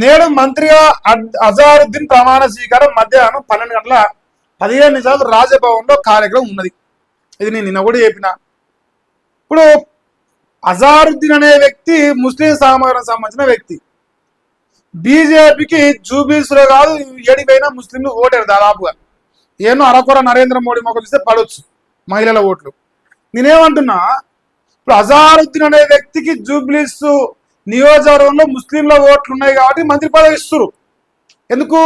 నేడు మంత్రిగా అజారుద్దీన్ ప్రమాణ స్వీకారం మధ్యాహ్నం 12:15 రాజభవన్ లో కార్యక్రమం ఉన్నది. ఇది నేను నిన్న కూడా చెప్పిన. ఇప్పుడు అజారుద్దీన్ అనే వ్యక్తి ముస్లిం సమాజానికి సంబంధించిన వ్యక్తి. బీజేపీకి జూబిల్స్ లో కాదు ఏడిపోయినా ముస్లింలు ఓటారు దాదాపుగా. ఏమో అరకొర నరేంద్ర మోడీ మొక్కలు ఇస్తే పడవచ్చు మహిళల ఓట్లు. నేనేమంటున్నా, ఇప్పుడు అజారుద్దీన్ అనే వ్యక్తికి జూబ్లీస్ నియోజకవర్గంలో ముస్లింల ఓట్లు ఉన్నాయి కాబట్టి మంత్రి పదవి ఇస్తారు. ఎందుకు?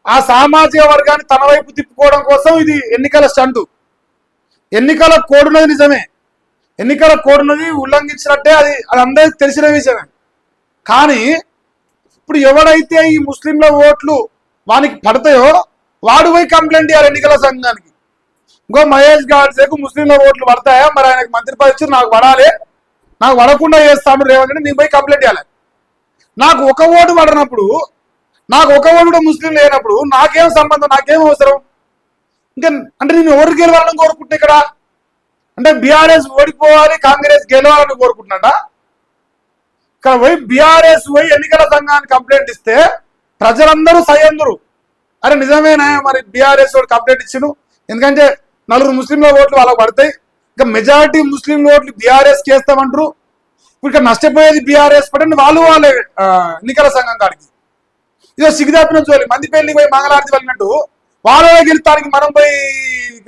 ఆ సామాజిక వర్గాన్ని తన వైపు తిప్పుకోవడం కోసం. ఇది ఎన్నికల స్టంటు. ఎన్నికల కోడ్ ఉన్నది నిజమే, ఎన్నికల కోడ్ ఉన్నది ఉల్లంఘించినట్టే, అది అందరికీ తెలిసిన విషయమే. కానీ ఇప్పుడు ఎవడైతే ఈ ముస్లింల ఓట్లు వానికి పడతాయో వాడు పోయి కంప్లైంట్ చేయాలి ఎన్నికల సంఘానికి. ఇంకో మహేష్ గాడ్సేకు ముస్లింల ఓట్లు పడతాయా, మరి ఆయనకు మంత్రి పదవి ఇచ్చి నాకు పడాలి, నాకు పడకుండా చేస్తాను రేవంత్ రెడ్డి, నేను పోయి కంప్లైంట్ చేయాలి. నాకు ఒక ఓటు పడినప్పుడు, నాకు ఒక ఓటు కూడా ముస్లిం లేనప్పుడు నాకేం సంబంధం, నాకేం అవసరం? ఇంకా అంటే నేను ఎవరు గెలవాలని కోరుకుంటున్నా ఇక్కడ? అంటే బీఆర్ఎస్ ఓడిపోవాలి, కాంగ్రెస్ గెలవాలని కోరుకుంటున్నాడా? ఇక్కడ పోయి బీఆర్ఎస్ పోయి ఎన్నికల సంఘానికి కంప్లైంట్ ఇస్తే ప్రజలందరూ సయ్యందరు, అరే నిజమేనా మరి బీఆర్ఎస్ వాడు కంప్లైంట్ ఇచ్చిండు, ఎందుకంటే 4 ముస్లింల ఓట్లు వాళ్ళకి పడతాయి, ఇంకా మెజారిటీ ముస్లింల ఓట్లు బీఆర్ఎస్ చేస్తామంటారు. ఇప్పుడు ఇక్కడ నష్టపోయేది బీఆర్ఎస్ పడండి, వాళ్ళే ఎన్నికల సంఘం కాడికి. ఇదో సిగ్గుదాపిన జోలి, మంది పెళ్లి పోయి మంగళారతి వెళ్ళినట్టు వాళ్ళే గెలుస్తానికి మనం పోయి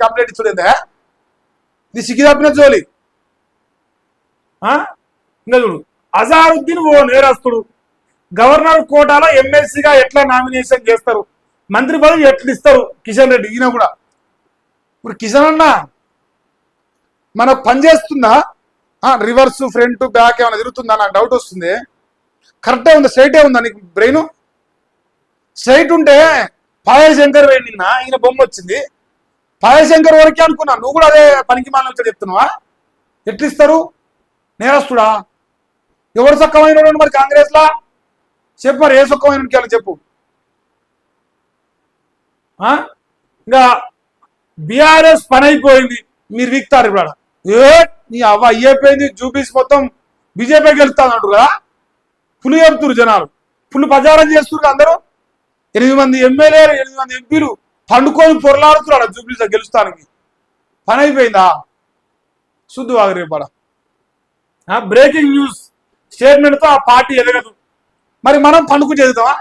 కంప్లైంట్ ఇచ్చలేదా? ఇది సిగ్గుదాపిన జోలి. ఇంకా చూడు, అజారుద్దీన్ ఓ నేరస్తుడు, గవర్నర్ కోటాలో ఎమ్మెల్సీగా ఎట్లా నామినేషన్ చేస్తారు, మంత్రి పదవి ఎట్లా ఇస్తారు కిషన్ రెడ్డి. ఈయన కూడా ఇప్పుడు కిషన్ అన్న మనకు పనిచేస్తుందా? రివర్స్ ఫ్రంట్ బ్యాక్ ఏమైనా తిరుగుతుందా? నాకు డౌట్ వస్తుంది. కరెక్టే ఉందా? స్ట్రైటే ఉందా నీకు బ్రెయిన్? స్ట్రైట్ ఉంటే పాయల్ శంకర్ వేయండి, నిన్న ఈయన బొమ్మ వచ్చింది. పాయల్ శంకర్ వరకే అనుకున్నా, నువ్వు కూడా అదే పనికి మాల వచ్చి చెప్తున్నావా? ఎట్లు ఇస్తారు? నేరస్తుడా? ఎవరు సక్కమైన మరి కాంగ్రెస్ లా చెప్పు, మరి ఏ సుఖమైన చెప్పు. ఇంకా బీఆర్ఎస్ పని అయిపోయింది, మీరు వీక్తారు ఇప్పుడు. నీ అవ్వ అయ్యిపోయింది, జూబీస్ మొత్తం బీజేపీకి వెళ్తాను అంటారు కదా, ఫుల్ చెప్తున్నారు జనాలు, ఫుల్ ప్రచారం చేస్తున్నారు అందరూ. 8 మంది ఎమ్మెల్యేలు 8 మంది ఎంపీలు పండుకొని పొరలాడుతున్నాడు జూబీస్ గెలుస్తానికి. పని అయిపోయిందా? శుద్ధు ఆగరేపడ. బ్రేకింగ్ న్యూస్ స్టేట్మెంట్ తో ఆ పార్టీ ఎదగదు. మరి మనం పండుకు ఎదుగుతామా?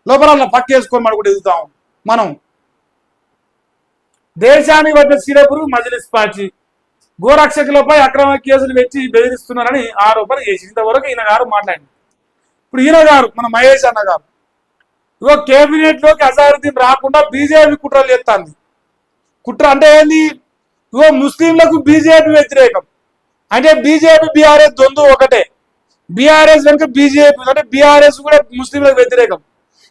లోపల పక్కేసుకొని మనకు ఎదుగుతాం. మనం దేశానికి వచ్చిన సిరపురు మజ్లిస్ పార్టీ గోరక్షకులపై అక్రమ కేసులు పెట్టి బెదిరిస్తున్నారని ఆరోపణ చేసి ఇంతవరకు ఈయన గారు మాట్లాడింది. ఇప్పుడు ఈయన గారు మన మహేష్ అన్న గారు ఇగో కేబినెట్ లోకి అజారుద్దీన్ రాకుండా బీజేపీ కుట్రలు చేస్తాంది. కుట్ర అంటే ఏంది? ఇగో ముస్లింలకు బీజేపీ వ్యతిరేకం అంటే బీజేపీ బీఆర్ఎస్ దొందు ఒకటే. బీఆర్ఎస్ కనుక బీజేపీ అంటే బీఆర్ఎస్ కూడా ముస్లింలకు వ్యతిరేకం.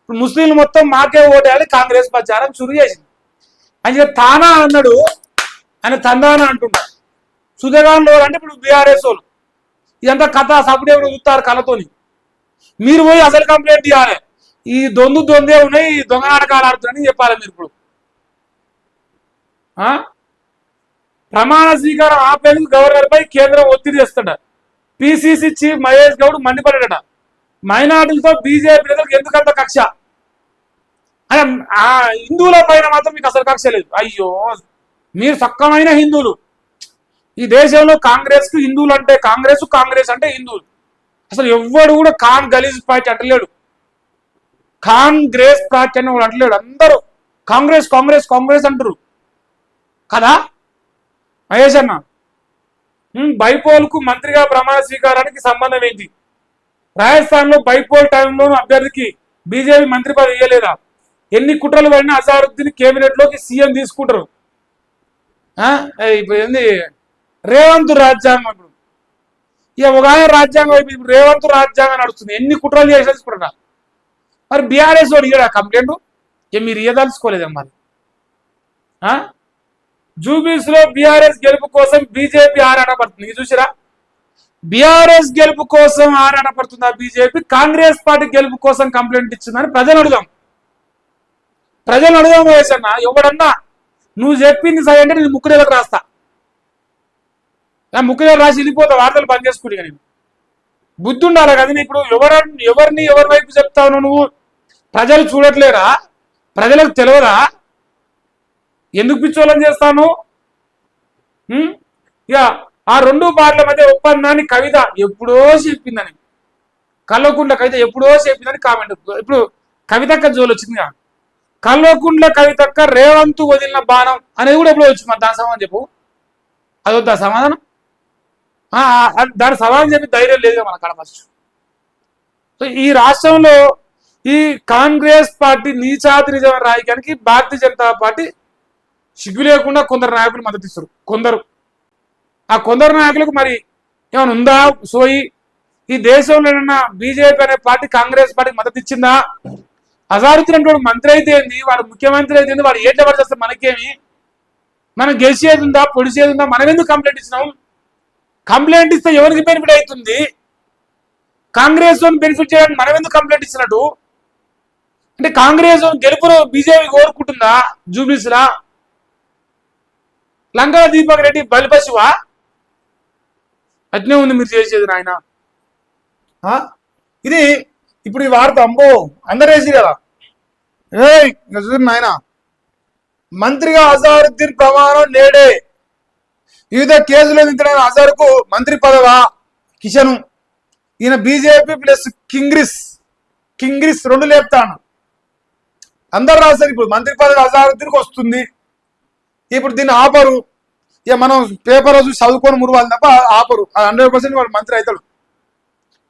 ఇప్పుడు ముస్లింలు మొత్తం మాకే ఓటేయాలి కాంగ్రెస్ ప్రచారం శురు చేసింది. అని తానా అన్నాడు, ఆయన తందానా అంటున్నాడు. సుధగాన్ లో అంటే ఇప్పుడు బీఆర్ఎస్ వాళ్ళు ఇదంతా కథ సపడే చూస్తారు కళతోని. మీరు పోయి అసలు కంప్లైంట్ ఇవ్వాలి, ఈ దొందే ఉన్నాయి, ఈ దొంగ నాటకాలు ఆడుతున్నారని చెప్పాలి మీరు. ఇప్పుడు ప్రమాణ స్వీకారం ఆపేందుకు గవర్నర్ పై కేంద్రం ఒత్తిడి చేస్తాడ. పిసిసి చీఫ్ మహేష్ గౌడ్ మండిపడ్డాడట, మైనార్టీలతో బీజేపీ నేతలకు ఎందుకంత కక్ష అని. హిందువుల పైన మాత్రం మీకు అసలు కక్ష లేదు. అయ్యో, మీరు సక్కమైన హిందువులు. ఈ దేశంలో కాంగ్రెస్ కు హిందువులు అంటే కాంగ్రెస్, కాంగ్రెస్ అంటే హిందువులు. అసలు ఎవ్వడు కూడా ఖాన్ గలీజ్ పార్టీ అంటలేడు, కాంగ్రెస్ పార్టీ అని వాడు అంటలేడు. అందరూ కాంగ్రెస్ కాంగ్రెస్ కాంగ్రెస్ అంటారు కదా. మహేష్ అన్న, బైపోల్ కు మంత్రిగా ప్రమాణ స్వీకారానికి సంబంధం ఏంటి? రాజస్థాన్ లో బైపోల్ టైంలోనూ అభ్యర్థికి బీజేపీ మంత్రి పదవి ఇవ్వలేదా? ఎన్ని కుట్రలు పడినా అజారుద్దీన్ కేబినెట్ లోకి సీఎం తీసుకుంటారు. ఇప్పుడు ఏంది రేవంత్ రాజ్యాంగం. ఇప్పుడు ఇక ఒక ఆయన రాజ్యాంగం అయిపోయింది, ఇప్పుడు రేవంత్ రాజ్యాంగం నడుస్తుంది. ఎన్ని కుట్రలు చేసి తీసుకుంటారా? మరి బీఆర్ఎస్ వాడు ఇయ్యడా కంప్లైంట్? మీరు ఇయ్యదలుచుకోలేదా మరి? జూబీస్ లో బీఆర్ఎస్ గెలుపు కోసం బీజేపీ ఆరాటపడుతుంది. చూసిరా, బీఆర్ఎస్ గెలుపు కోసం ఆరాటపడుతుందా బీజేపీ? కాంగ్రెస్ పార్టీ గెలుపు కోసం కంప్లైంట్ ఇచ్చిందని ప్రజలు అడుగుదాం వేసన్నా. ఎవడన్నా నువ్వు చెప్పింది సరే అంటే నేను ముక్కు దగ్గరకు రాస్తా, ముక్కు దగ్గర రాసి వెళ్ళిపోతా, వార్తలు బంద్ చేసుకుంటా. నేను బుద్ధి ఉండాలి కదా. ఇప్పుడు ఎవరిని ఎవరి వైపు చెప్తావు నువ్వు? ప్రజలు చూడట్లేరా? ప్రజలకు తెలియదా? ఎందుకు పిచ్చోళ్ళని చేస్తాను? ఇక ఆ రెండు పార్టీల మధ్య ఒప్పందాన్ని కవిత ఎప్పుడో చెప్పిందని, కల్వకుంట్ల కవిత ఎప్పుడో చెప్పిందని కామెంట్. ఇప్పుడు కవితక్క జోలు వచ్చిందిగా, కల్వకుంట్ల కవితక్క రేవంత్ వదిలిన బాణం అనేది కూడా ఎప్పుడో వచ్చింది. మరి దాని సమాధానం చెప్పు. అది వద్దా సమాధానం? దాని సమాధానం చెప్పి ధైర్యం లేదుగా మన కాడ ఫస్ట్. సో ఈ రాష్ట్రంలో ఈ కాంగ్రెస్ పార్టీ నీచాతి నిజమైన రాజకీయానికి భారతీయ జనతా పార్టీ సిగ్గు లేకుండా కొందరు నాయకులు మద్దతు ఇస్తారు. ఆ కొందరు నాయకులకు మరి ఏమైనా ఉందా సోయి? ఈ దేశంలో ఏమన్నా బీజేపీ అనే పార్టీ కాంగ్రెస్ పార్టీకి మద్దతు ఇచ్చిందా? అజారుద్దీన్ వాడు మంత్రి అయితే ఏంది, వాడు ముఖ్యమంత్రి అయితే ఏంది, వాడు ఏం ఎవరు చేస్తారు మనకేమి? మనం గెలిచేది ఉందా, పొడిచేది ఉందా? మనం ఎందుకు కంప్లైంట్ ఇచ్చినాం? కంప్లైంట్ ఇస్తే ఎవరికి బెనిఫిట్ అవుతుంది? కాంగ్రెస్ బెనిఫిట్ చేయడానికి మనం ఎందుకు కంప్లైంట్ ఇచ్చినట్టు? అంటే కాంగ్రెస్ గెలుపును బీజేపీ కోరుకుంటుందా? జూబ్లీస్లా లంకల దీపక్ రెడ్డి బలిపశువా? అట్నే ఉంది మీరు చేసేది నాయన. ఇది ఇప్పుడు ఈ వార్త అంబో అందరేసి కదా. నాయన మంత్రిగా అజారుద్దీన్ ప్రమాణం నేడే. వివిధ కేసులు ఎదుర్కొన్న అజార్కు మంత్రి పదవా? కిషన్ ఈయన బీజేపీ ప్లస్ కింగ్రిస్ రెండు లేపుతాను. అందరు రాశారు ఇప్పుడు మంత్రి పదవి అజారుద్దీన్కి వస్తుంది. ఇప్పుడు దీన్ని ఆపరు. ఇక మనం పేపర్ చూసి చదువుకొని మురవాలి తప్ప ఆపరు. 100% వాడు మంత్రి అవుతాడు.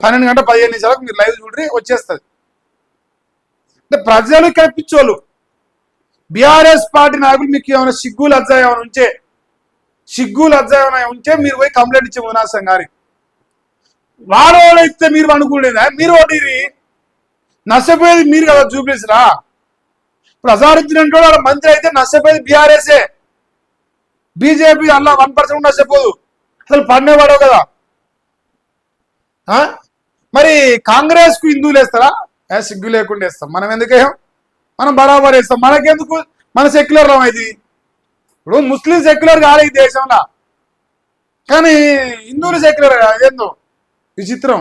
12 గంటల 15 నిమిషాలకు మీరు లైవ్ చూడ్రి వచ్చేస్తుంది. అంటే ప్రజలు కనిపించోళ్ళు. బీఆర్ఎస్ పార్టీ నాయకులు మీకు ఏమైనా సిగ్గు లజ్జ ఏమైనా ఉంటే మీరు పోయి కంప్లైంట్ ఇచ్చే ఉనాసం గారి వాడోళ్ళు ఇస్తే మీరు అనుకోలేదా? మీరు ఓటీరి నష్టపోయేది మీరు కదా జూబ్లీస్రా. ఇప్పుడు అజారుద్దీన్ అంటే వాళ్ళ మంత్రి అయితే నష్టపోయేది బీఆర్ఎస్ఏ. బీజేపీ అలా 1% నష్టపోదు. అసలు పడినవాడవు కదా. మరి కాంగ్రెస్ కు హిందువులు వేస్తారా? సిగ్గు లేకుండా వేస్తాం. మనం ఎందుకేం? మనం బరాబర్ వేస్తాం. మనకెందుకు? మన సెక్యులర్ ఇది. ఇప్పుడు ముస్లిం సెక్యులర్ కాలే ఈ దేశంలో, కానీ హిందువులు సెక్యులర్. అదేందో విచిత్రం.